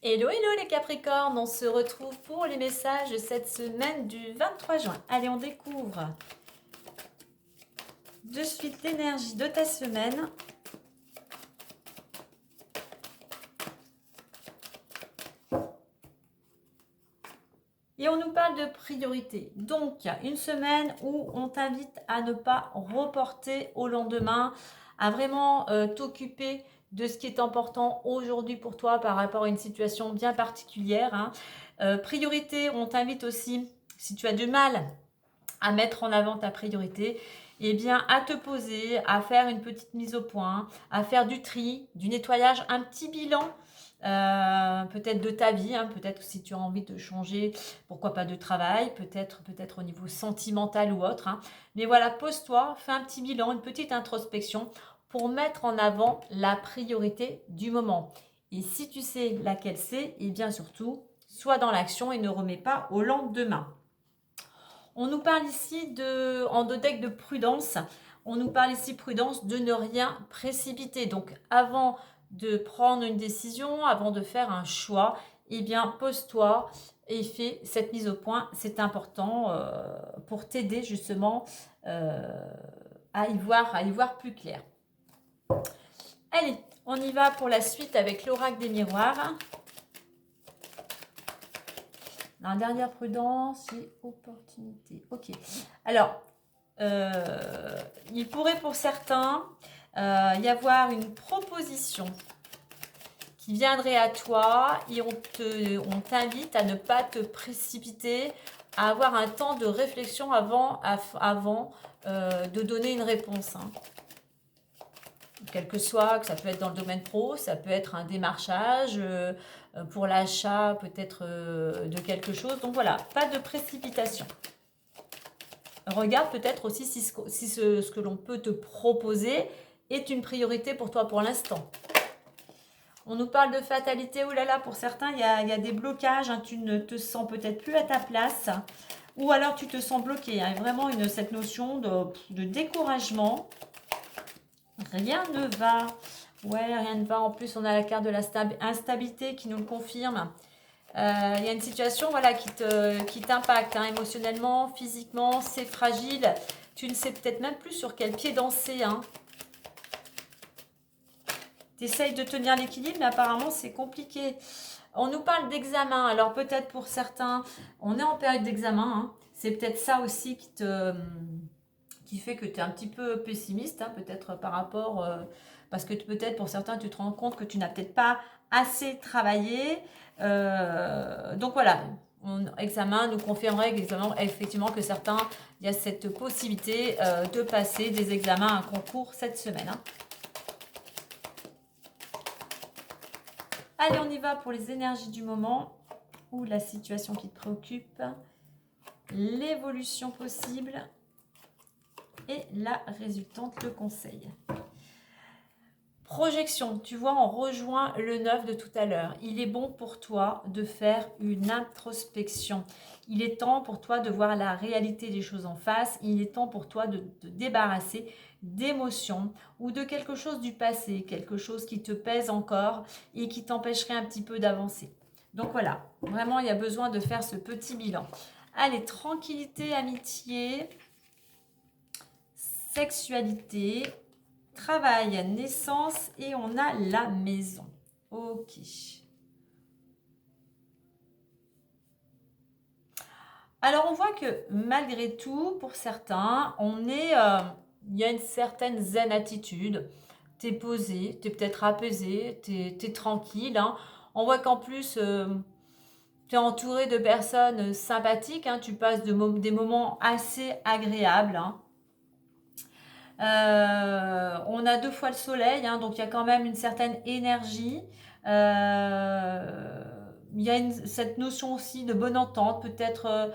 Hello, hello les Capricornes, on se retrouve pour les messages de cette semaine du 23 juin. Allez, on découvre de suite l'énergie de ta semaine. Et on nous parle de priorité. Donc, une semaine où on t'invite à ne pas reporter au lendemain, à vraiment t'occuper de ce qui est important aujourd'hui pour toi par rapport à une situation bien particulière. Priorité, on t'invite aussi, si tu as du mal à mettre en avant ta priorité, eh bien à te poser, à faire une petite mise au point, à faire du tri, du nettoyage, un petit bilan peut-être de ta vie, peut-être si tu as envie de changer, pourquoi pas de travail, peut-être au niveau sentimental ou autre. Mais voilà, pose-toi, fais un petit bilan, une petite introspection pour mettre en avant la priorité du moment. Et si tu sais laquelle c'est, et bien surtout, sois dans l'action et ne remets pas au lendemain. On nous parle ici en deck de prudence. On nous parle ici prudence de ne rien précipiter. Donc avant de prendre une décision, avant de faire un choix, eh bien pose-toi et fais cette mise au point. C'est important pour t'aider justement à y voir plus clair. Allez, on y va pour la suite avec l'oracle des miroirs. La dernière prudence et opportunité. Ok. Alors, il pourrait pour certains y avoir une proposition qui viendrait à toi et on t'invite à ne pas te précipiter, à avoir un temps de réflexion avant de donner une réponse. Quel que soit, que ça peut être dans le domaine pro, ça peut être un démarchage pour l'achat peut-être de quelque chose. Donc voilà, pas de précipitation. Regarde peut-être aussi si ce que l'on peut te proposer est une priorité pour toi pour l'instant. On nous parle de fatalité, oh là là, pour certains, il y a des blocages, tu ne te sens peut-être plus à ta place, ou alors tu te sens bloqué, vraiment cette notion de découragement. Rien ne va, rien ne va, en plus on a la carte de la instabilité qui nous le confirme. Il y a une situation qui t'impacte émotionnellement, physiquement, c'est fragile. Tu ne sais peut-être même plus sur quel pied danser. Tu essayes de tenir l'équilibre, mais apparemment c'est compliqué. On nous parle d'examen. Alors peut-être pour certains, on est en période d'examen. C'est peut-être ça aussi qui fait que tu es un petit peu pessimiste, peut-être par rapport... parce que peut-être pour certains, tu te rends compte que tu n'as peut-être pas assez travaillé. Donc voilà, examen nous confirmerait effectivement que certains, il y a cette possibilité de passer des examens, un concours cette semaine. Allez, on y va pour les énergies du moment ou la situation qui te préoccupe, l'évolution possible et la résultante, le conseil. Projection, tu vois, on rejoint le 9 de tout à l'heure. Il est bon pour toi de faire une introspection. Il est temps pour toi de voir la réalité des choses en face. Il est temps pour toi de te débarrasser d'émotions ou de quelque chose du passé, quelque chose qui te pèse encore et qui t'empêcherait un petit peu d'avancer. Donc voilà, vraiment, il y a besoin de faire ce petit bilan. Allez, tranquillité, amitié, sexualité, travail, naissance et on a la maison. Ok. Alors on voit que malgré tout, pour certains, il y a une certaine zen attitude. T'es posé, t'es peut-être apaisé, t'es tranquille. On voit qu'en plus, t'es entouré de personnes sympathiques. Tu passes des moments assez agréables. On a 2 fois le soleil, donc il y a quand même une certaine énergie. Il y a cette notion aussi de bonne entente, peut-être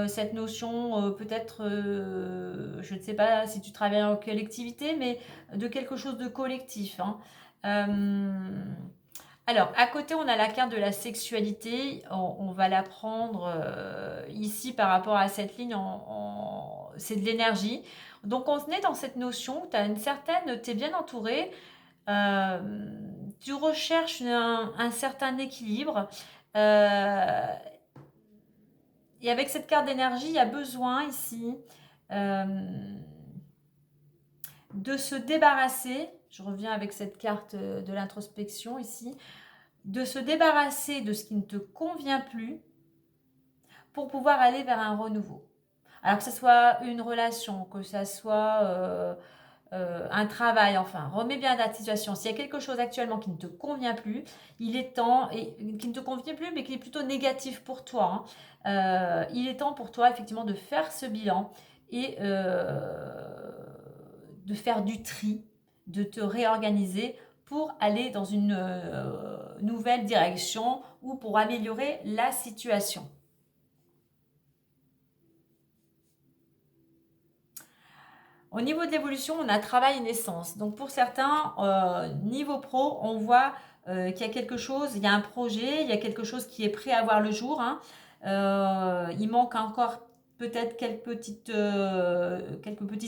cette notion, je ne sais pas si tu travailles en collectivité, mais de quelque chose de collectif. Alors, à côté, on a la carte de la sexualité. On va la prendre ici par rapport à cette ligne. C'est de l'énergie. Donc, on est dans cette notion où tu as tu es bien entouré. tu recherches un certain équilibre. Et avec cette carte d'énergie, il y a besoin ici de se débarrasser, je reviens avec cette carte de l'introspection ici, de se débarrasser de ce qui ne te convient plus pour pouvoir aller vers un renouveau. Alors que ce soit une relation, que ce soit un travail, enfin, remets bien la situation. S'il y a quelque chose actuellement qui ne te convient plus, il est temps, et qui ne te convient plus, mais qui est plutôt négatif pour toi, hein, il est temps pour toi, effectivement, de faire ce bilan et de faire du tri, de te réorganiser pour aller dans une nouvelle direction ou pour améliorer la situation. Au niveau de l'évolution, on a travail et naissance. Donc pour certains, niveau pro, on voit qu'il y a quelque chose, il y a un projet, il y a quelque chose qui est prêt à voir le jour, hein. Il manque encore peut-être quelques petits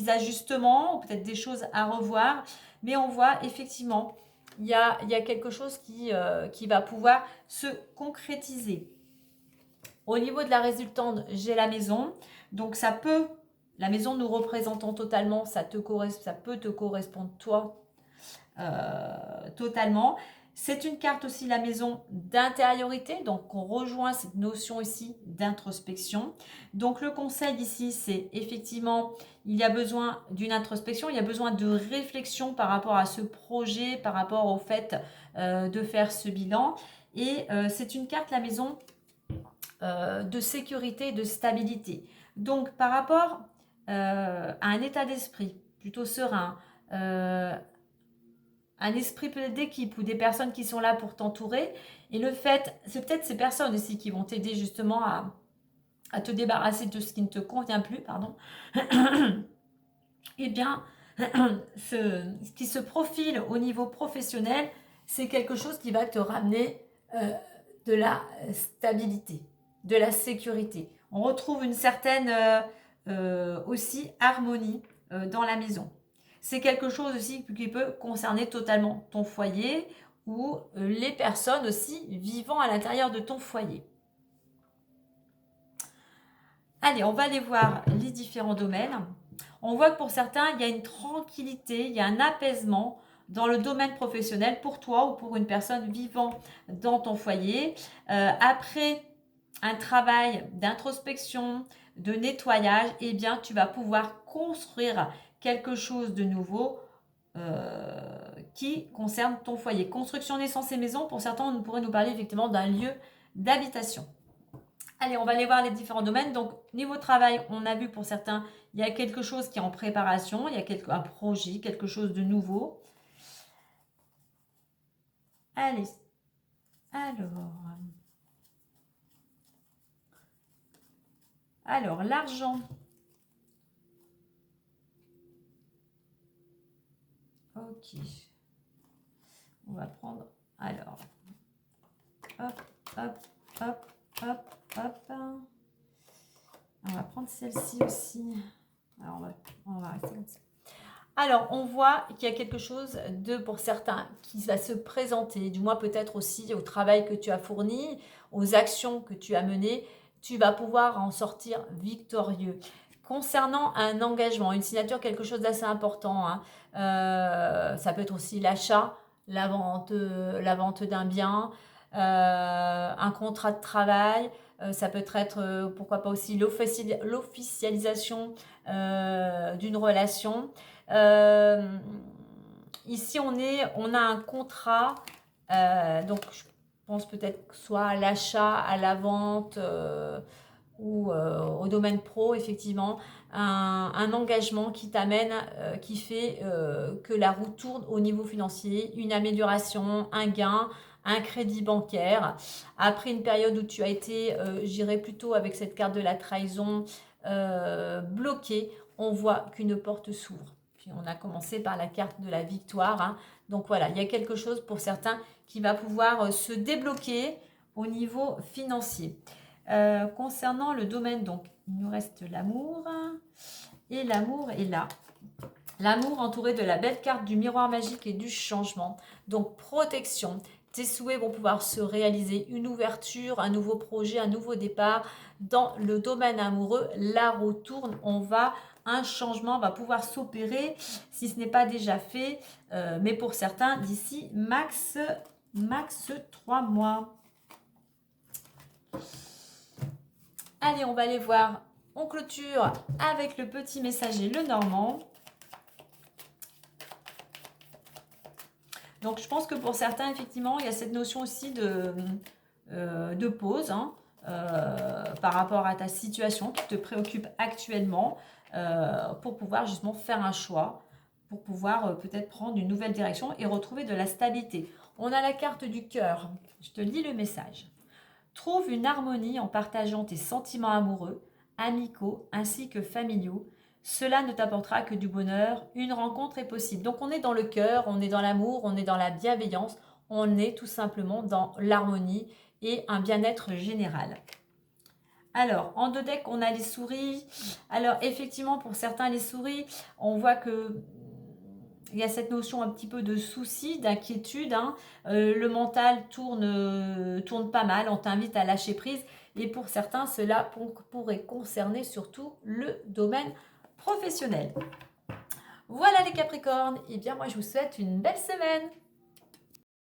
ajustements, ou peut-être des choses à revoir, mais on voit effectivement, il y a quelque chose qui va pouvoir se concrétiser. Au niveau de la résultante, j'ai la maison, donc ça peut... La maison nous représentant totalement, ça peut te correspondre toi totalement. C'est une carte aussi, la maison, d'intériorité. Donc, on rejoint cette notion ici d'introspection. Donc, le conseil ici, c'est effectivement, il y a besoin d'une introspection, il y a besoin de réflexion par rapport à ce projet, par rapport au fait de faire ce bilan. Et c'est une carte, la maison, de sécurité et de stabilité. Donc, par rapport à un état d'esprit plutôt serein, un esprit peut-être d'équipe ou des personnes qui sont là pour t'entourer. Et le fait, c'est peut-être ces personnes aussi qui vont t'aider justement à te débarrasser de ce qui ne te convient plus, pardon. Eh bien, ce qui se profile au niveau professionnel, c'est quelque chose qui va te ramener de la stabilité, de la sécurité. On retrouve une certaine aussi harmonie dans la maison. C'est quelque chose aussi qui peut concerner totalement ton foyer ou les personnes aussi vivant à l'intérieur de ton foyer. Allez, on va aller voir les différents domaines. On voit que pour certains, il y a une tranquillité, il y a un apaisement dans le domaine professionnel pour toi ou pour une personne vivant dans ton foyer. Après un travail d'introspection, de nettoyage, eh bien, tu vas pouvoir construire quelque chose de nouveau qui concerne ton foyer. Construction, naissance et maison, pour certains, on pourrait nous parler effectivement d'un lieu d'habitation. Allez, on va aller voir les différents domaines. Donc, niveau travail, on a vu pour certains, il y a quelque chose qui est en préparation, il y a un projet, quelque chose de nouveau. Allez, alors l'argent. Ok. On va prendre, alors, hop, hop, hop, hop, hop. On va prendre celle-ci aussi. Alors, on va rester comme ça. Alors, on voit qu'il y a quelque chose de, pour certains, qui va se présenter, du moins peut-être aussi au travail que tu as fourni, aux actions que tu as menées, tu vas pouvoir en sortir victorieux. Concernant un engagement, une signature, quelque chose d'assez important, hein. Ça peut être aussi l'achat, la vente d'un bien, un contrat de travail, ça peut être, pourquoi pas aussi l'officialisation d'une relation. Ici, on a un contrat, donc je pense peut-être soit à l'achat, à la vente ou au domaine pro, effectivement, un engagement qui t'amène, qui fait que la roue tourne au niveau financier, une amélioration, un gain, un crédit bancaire. Après une période où tu as été, j'irais plutôt avec cette carte de la trahison, bloqué, on voit qu'une porte s'ouvre. Puis on a commencé par la carte de la victoire, hein. Donc voilà, il y a quelque chose pour certains qui va pouvoir se débloquer au niveau financier. Concernant le domaine, donc il nous reste l'amour. Et l'amour est là. L'amour entouré de la belle carte du miroir magique et du changement. Donc protection. Tes souhaits vont pouvoir se réaliser, une ouverture, un nouveau projet, un nouveau départ. Dans le domaine amoureux, la roue tourne, un changement va pouvoir s'opérer si ce n'est pas déjà fait, mais pour certains d'ici max 3 mois. Allez, on va aller voir, on clôture avec le petit messager Lenormand. Donc, je pense que pour certains, effectivement, il y a cette notion aussi de pause hein, par rapport à ta situation qui te préoccupe actuellement pour pouvoir justement faire un choix, pour pouvoir peut-être prendre une nouvelle direction et retrouver de la stabilité. On a la carte du cœur. Je te lis le message. Trouve une harmonie en partageant tes sentiments amoureux, amicaux ainsi que familiaux. Cela ne t'apportera que du bonheur. Une rencontre est possible. Donc on est dans le cœur, on est dans l'amour, on est dans la bienveillance, on est tout simplement dans l'harmonie et un bien-être général. Alors, en deux decks, on a les souris. Alors, effectivement, pour certains, les souris, on voit que il y a cette notion un petit peu de souci, d'inquiétude. Hein. Le mental tourne pas mal. On t'invite à lâcher prise. Et pour certains, cela pourrait concerner surtout le domaine professionnel. Voilà les Capricornes. Et bien, moi, je vous souhaite une belle semaine.